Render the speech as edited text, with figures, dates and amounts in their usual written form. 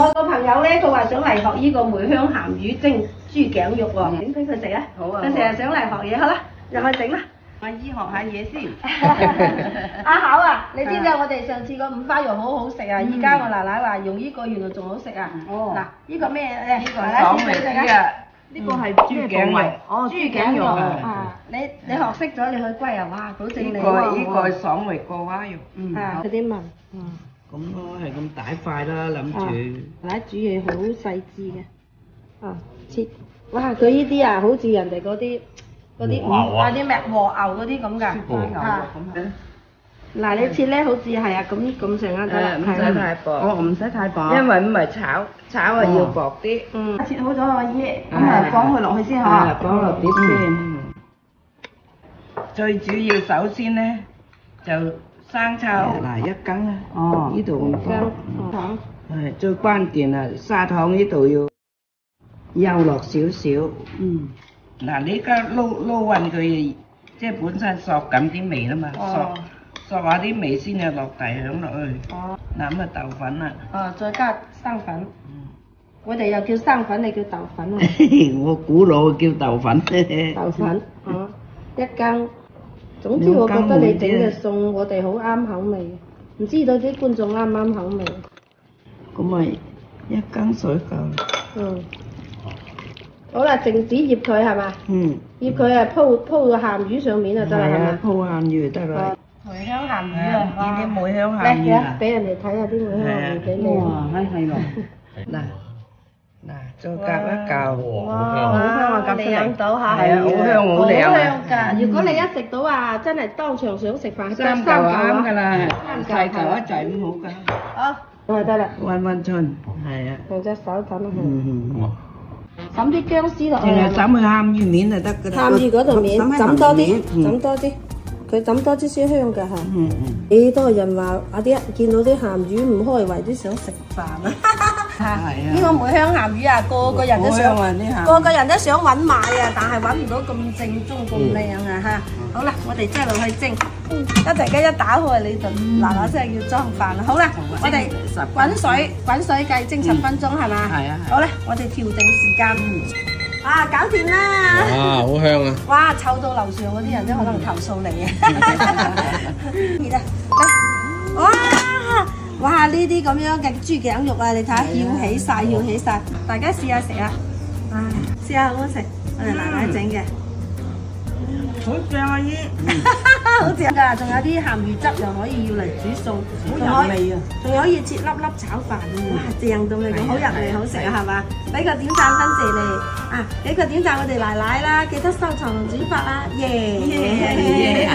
我個朋友咧，佢話想嚟學呢個梅香鹹魚蒸豬頸肉喎，整俾佢食啊！好啊！佢成日想嚟學嘢，好啦，入去整啦。阿姨學下嘢先。阿巧啊，你知唔知我哋上次個五花肉好好食啊？而家我奶奶話用呢個原來仲好食啊！哦，嗱，呢個咩誒？呢個爽味啲啊！呢個係豬頸肉。哦，豬頸肉啊！你學識咗，你去歸啊！哇，保證你呢個爽味過蛙肉。啊，嗰啲紋。咁咯，係咁大塊啦，諗住。奶煮嘢好細緻嘅。啊，切！哇，佢呢啲啊，好似人哋嗰啲啲啲咩和牛嗰啲咁㗎。啊，嗱，你切咧好似係啊咁成啊得啦。唔使太薄。哦，唔使太薄。因為唔係炒啊要薄啲。切好咗啦，阿姨，咁啊放佢落去先嚇。放落碟先。最主要首先咧就生抽。嗱一羹啦。哦。呢度咁多。糖。係最關鍵啊！砂糖呢度要幼落少少。嗱，你而家撈勻佢，即係本身索緊啲味啦嘛，索下啲味先至落大響落去。嗱咁啊豆粉啦。再加生粉。我哋又叫生粉，你叫豆粉啊？我古老叫豆粉。豆粉，一羹。總之我覺得你整嘅餸我哋好啱口味，唔知道啲觀眾啱唔啱口味。咁咪一羹水夠。好啦，靜止醃佢係嘛？醃佢啊，鋪個鹹魚上面就得啦，係嘛？鋪鹹魚就得啦。梅香鹹魚啊！呢啲梅香鹹魚啊！俾人哋睇下啲梅香鹹魚幾靚。哇，係咯。嗱，再夾一嚿。哇，好香啊！你飲到嚇？係啊，好香好靚啊！好香㗎！如果你一食到啊，真係當場想食飯，三嚿啱㗎啦，細嚿一仔唔好㗎。好，得啦。溫春，係啊。用隻手揼落去。揼啲薑絲落去。淨係揼佢鹹魚面就得㗎啦。鹹魚嗰度面，揼多啲，揼多啲。佢揼多啲先香㗎嚇。幾多人話阿啲見到啲鹹魚唔開胃，都想食飯啊！呢個梅香鹹魚啊，個個人都想揾買啊，但係揾唔到咁正宗咁靚啊嚇！好啦，我哋即係落去蒸，一陣間一打開你就嗱嗱聲要裝飯啦。好啦，我哋滾水計蒸10分鐘係嘛？係啊。好啦，我哋調定時間。啊，搞掂啦！哇，好香啊！哇，臭到樓上嗰啲人都可能投訴你啊！熱啊！哇，呢啲咁樣嘅豬頸肉啊，你睇下翹起晒，大家試下食啊！試下好唔好食？我哋奶奶整嘅，好正啊姨！好正㗎，仲有啲鹹魚汁又可以要嚟煮餸，好入味啊！仲可以切粒粒炒飯，哇，正到你咁，好入味好食啊，係嘛？俾個點讚分謝你啊！俾個點讚我哋奶奶啦，記得收藏同轉發啦，耶！